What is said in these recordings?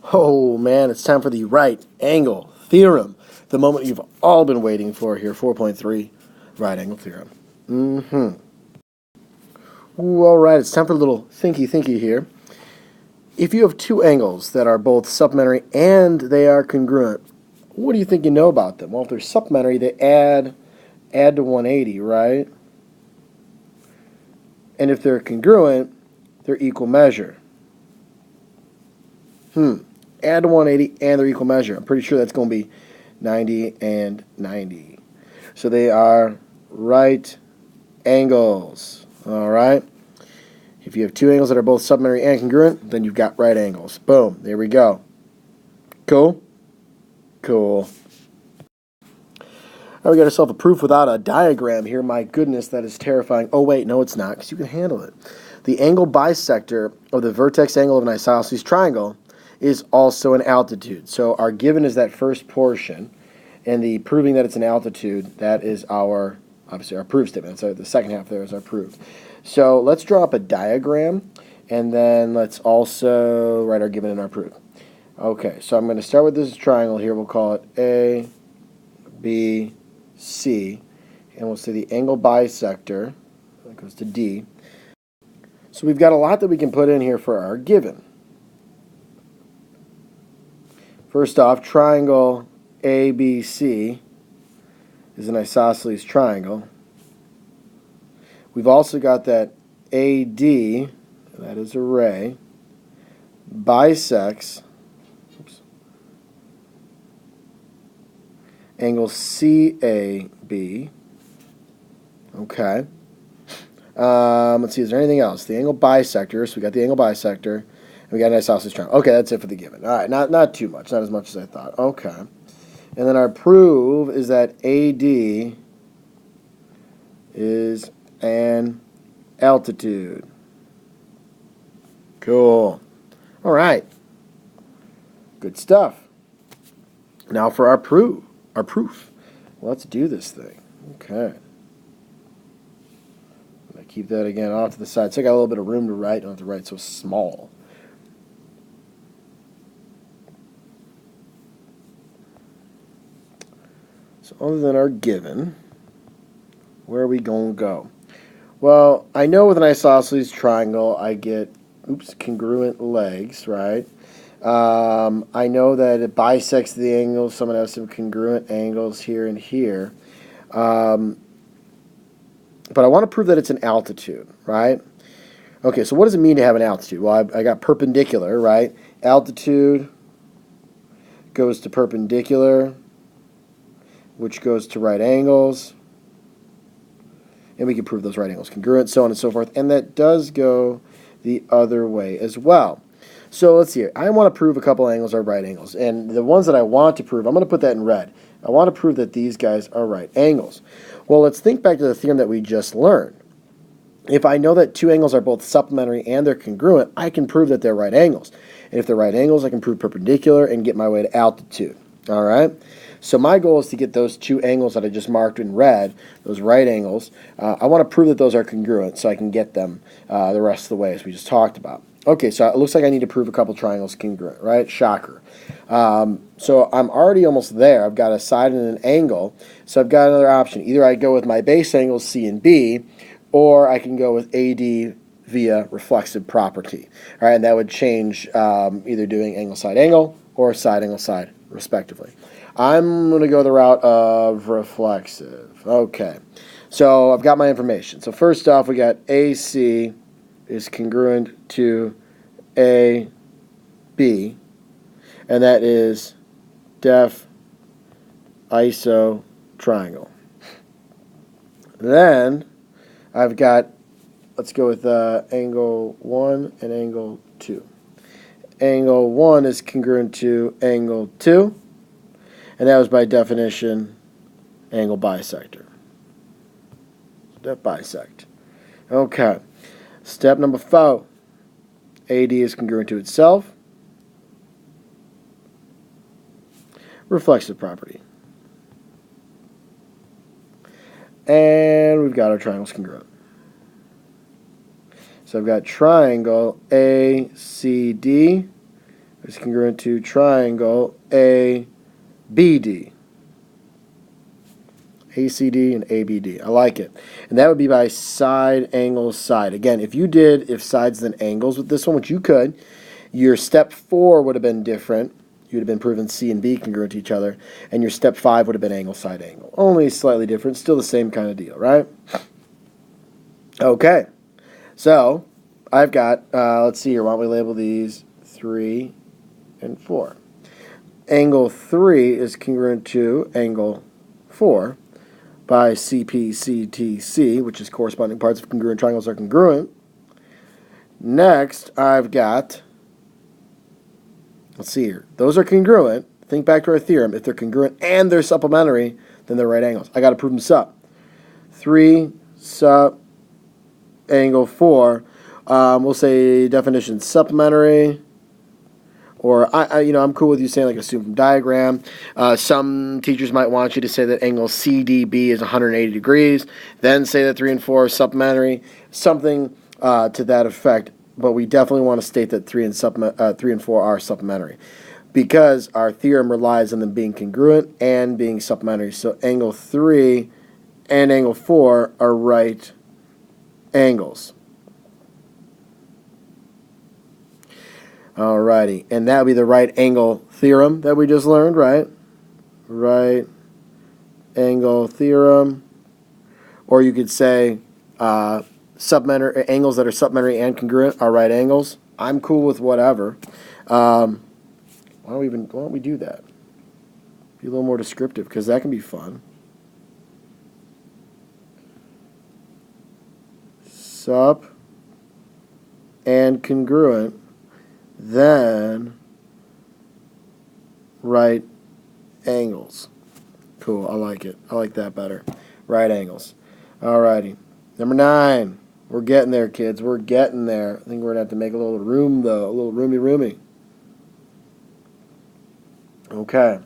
Oh man, it's time for the right angle theorem. The moment you've all been waiting for here, 4.3, right angle theorem. All right, it's time for a little thinky here. If you have two angles that are both supplementary and they are congruent, what do you think you know about them? Well, if they're supplementary, they add to 180, right? And if they're congruent, they're equal measure. Add to 180 and they're equal measure. I'm pretty sure that's going to be 90 and 90. So they are right angles. All right? If you have two angles that are both supplementary and congruent, then you've got right angles. Boom. There we go. Cool? Cool. All right, we got ourselves a proof without a diagram here. My goodness, that is terrifying. Oh, wait, no, it's not, because you can handle it. The angle bisector of the vertex angle of an isosceles triangle is also an altitude. So our given is that first portion, and the proving that it's an altitude, that is our, obviously, our proof statement. So the second half there is our proof. So let's draw up a diagram, and then let's also write our given and our proof. Okay, so I'm going to start with this triangle here. We'll call it A, B, C, and we'll say the angle bisector, that goes to D. So we've got a lot that we can put in here for our given. First off, triangle ABC is an isosceles triangle. We've also got that AD, that is a ray, bisects angle CAB. Okay. Let's see, is there anything else? The angle bisector, so we got the angle bisector, and we got an isosceles triangle. Okay, that's it for the given. All right, not too much, not as much as I thought. Okay. And then our prove is that AD is an altitude. Cool. All right. Good stuff. Now for our proof. Let's do this thing. Okay. I'm going to keep that again off to the side. So I got a little bit of room to write. Don't have to write so small. So other than our given, where are we going to go? Well, I know with an isosceles triangle, I get, congruent legs, right? I know that it bisects the angles, so I'm going to have some congruent angles here and here. But I want to prove that it's an altitude, right? Okay, so what does it mean to have an altitude? Well, I got perpendicular, right? Altitude goes to perpendicular, which goes to right angles. And we can prove those right angles congruent, so on and so forth. And that does go the other way as well. So let's see here. I want to prove a couple angles are right angles. And the ones that I want to prove, I'm going to put that in red. I want to prove that these guys are right angles. Well, let's think back to the theorem that we just learned. If I know that two angles are both supplementary and they're congruent, I can prove that they're right angles. And if they're right angles, I can prove perpendicular and get my way to altitude. All right? So my goal is to get those two angles that I just marked in red, those right angles. I want to prove that those are congruent so I can get them the rest of the way as we just talked about. Okay, so it looks like I need to prove a couple triangles congruent, right? Shocker. So I'm already almost there. I've got a side and an angle. So I've got another option. Either I go with my base angles C and B, or I can go with AD via reflexive property. All right, and that would change either doing angle side angle or side angle side, respectively. I'm going to go the route of reflexive. Okay, so I've got my information. So first off, we got AC is congruent to AB, and that is def iso triangle. Then I've got, let's go with angle 1 and angle 2. Angle 1 is congruent to angle 2, and that was by definition angle bisector. Def bisect. Okay. Step number 4. AD is congruent to itself. Reflexive property. And we've got our triangles congruent. So I've got triangle ACD is congruent to triangle ABD. ACD and ABD. I like it. And that would be by side, angle, side. Again, if sides then angles with this one, which you could, your step 4 would have been different. You would have been proving C and B congruent to each other. And your step 5 would have been angle, side, angle. Only slightly different. Still the same kind of deal, right? Okay. So, I've got, let's see here. Why don't we label these 3 and 4. Angle 3 is congruent to angle 4 by CPCTC, which is corresponding parts of congruent triangles are congruent. Next, I've got, let's see here. Those are congruent. Think back to our theorem. If they're congruent and they're supplementary, then they're right angles. I got to prove them sup. 3 sup angle 4. We'll say definition supplementary. Or, I'm cool with you saying, like, assume from diagram. Some teachers might want you to say that angle CDB is 180 degrees. Then say that 3 and 4 are supplementary. Something to that effect. But we definitely want to state that 3 and 4 are supplementary. Because our theorem relies on them being congruent and being supplementary. So angle 3 and angle 4 are right angles. Alrighty, and that would be the right angle theorem that we just learned, right? Right angle theorem. Or you could say supplementary angles that are supplementary and congruent are right angles. I'm cool with whatever. Why don't we do that? Be a little more descriptive, because that can be fun. Sup and congruent, then right angles. Cool, I like it. I like that better. Right angles. Alrighty. Number 9. We're getting there, kids. We're getting there. I think we're going to have to make a little room, though. A little roomy. Okay.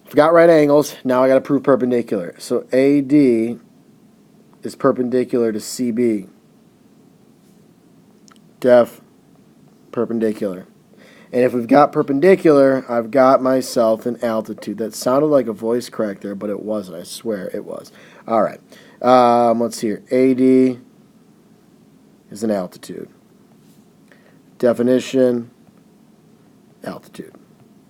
I've got right angles. Now I got to prove perpendicular. So AD is perpendicular to CB. Def perpendicular. And if we've got perpendicular, I've got myself an altitude. That sounded like a voice crack there, but it wasn't. I swear it was. All right. Let's see here. AD is an altitude. Definition, altitude.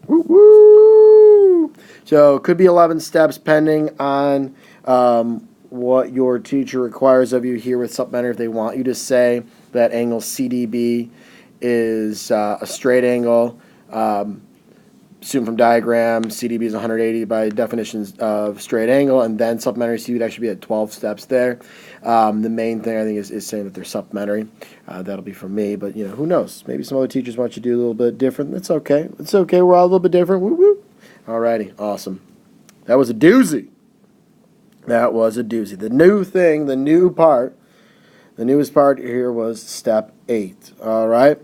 Woo woo! So it could be 11 steps depending on what your teacher requires of you here with supplementary. If they want you to say that angle CDB is a straight angle, assume from diagram, CDB is 180 by definitions of straight angle, and then supplementary, so you'd actually be at 12 steps there. The main thing, I think, is saying that they're supplementary. That'll be from me, but, who knows? Maybe some other teachers want you to do a little bit different. That's okay. It's okay. We're all a little bit different. Woo woo. Alrighty. Awesome. That was a doozy. That was a doozy. The new thing, the new part, the newest part here was step 8. All right.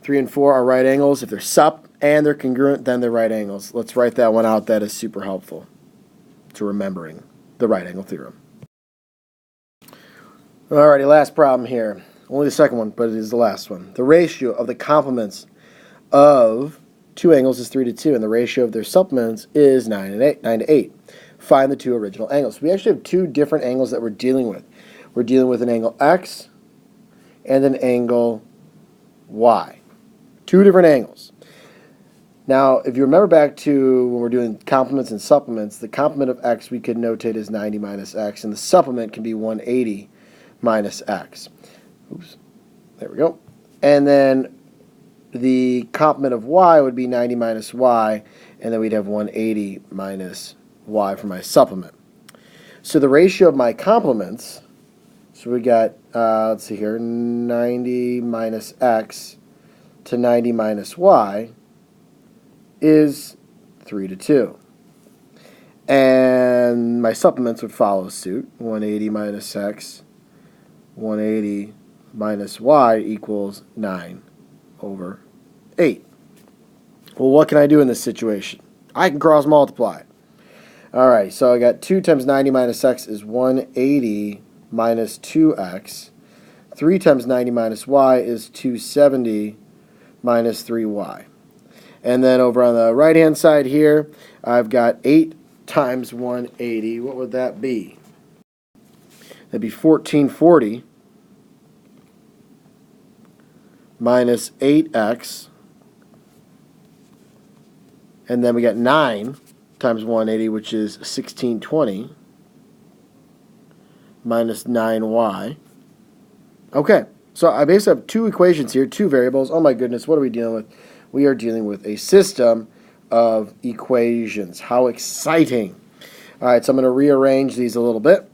3 and 4 are right angles. If they're sup and they're congruent, then they're right angles. Let's write that one out. That is super helpful to remembering the right angle theorem. Alrighty, last problem here. Only the second one, but it is the last one. The ratio of the complements of two angles is 3 to 2, and the ratio of their supplements is 9 to 8. Find the two original angles. We actually have two different angles that we're dealing with. We're dealing with an angle X and an angle Y. Two different angles. Now, if you remember back to when we're doing complements and supplements, the complement of X we could notate as 90 minus X, and the supplement can be 180 minus X. Oops. There we go. And then the complement of Y would be 90 minus Y, and then we'd have 180 minus Y for my supplement. So the ratio of my complements, so we got, let's see here, 90 minus X to 90 minus Y is 3 to 2. And my supplements would follow suit. 180 minus X, 180 minus Y equals 9 over 8. Well, what can I do in this situation? I can cross multiply. Alright, so I got 2 times 90 minus X is 180 minus 2X. 3 times 90 minus Y is 270 minus 3y. And then over on the right-hand side here, I've got 8 times 180. What would that be? That'd be 1440 minus 8x. And then we got 9 times 180, which is 1620 minus 9y. Okay, so I basically have two equations here, two variables. Oh my goodness, what are we dealing with? We are dealing with a system of equations. How exciting. All right, so I'm going to rearrange these a little bit.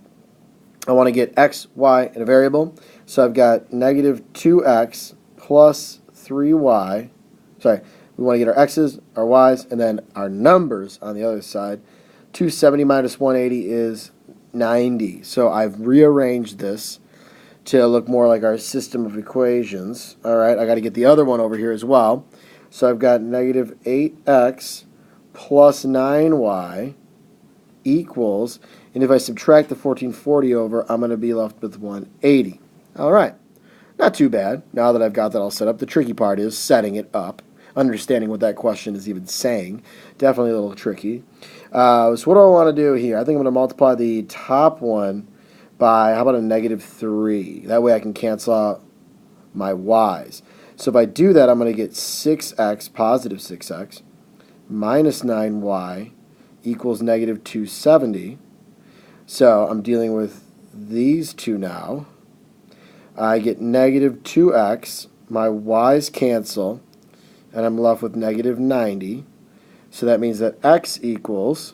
I want to get x, y, in a variable. So I've got negative 2x plus 3y. Sorry, we want to get our x's, our y's, and then our numbers on the other side. 270 minus 180 is 90. So I've rearranged this to look more like our system of equations. All right, I got to get the other one over here as well. So I've got negative 8x plus 9y equals, and if I subtract the 1440 over, I'm going to be left with 180. All right, not too bad. Now that I've got that all set up, the tricky part is setting it up, understanding what that question is even saying. Definitely a little tricky. So what do I want to do here? I think I'm going to multiply the top one by, how about a negative 3? That way I can cancel out my y's. So if I do that, I'm going to get 6x, positive 6x, minus 9y equals negative 270. So I'm dealing with these two now. I get negative 2x, my y's cancel, and I'm left with negative 90. So that means that x equals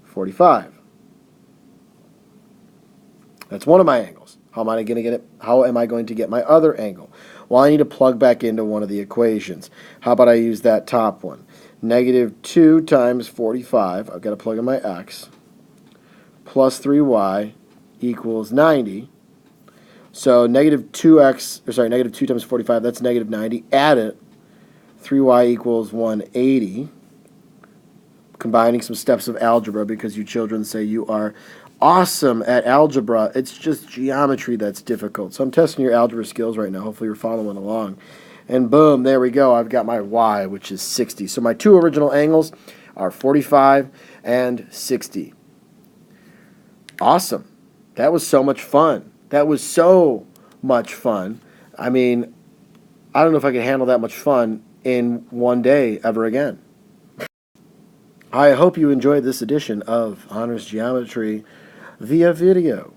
45. That's one of my angles. How am I going to get it? How am I going to get my other angle? Well, I need to plug back into one of the equations. How about I use that top one? Negative 2 times 45, I've got to plug in my x, plus 3y equals 90. So negative 2 times 45, that's negative 90. Add it, 3y equals 180. Combining some steps of algebra because you children say you are awesome at algebra. It's just geometry that's difficult. So I'm testing your algebra skills right now. Hopefully you're following along. And boom, there we go. I've got my y, which is 60. So my two original angles are 45 and 60. Awesome. That was so much fun. That was so much fun. I mean, I don't know if I can handle that much fun in one day ever again. I hope you enjoyed this edition of Honors Geometry via video.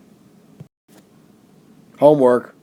Homework.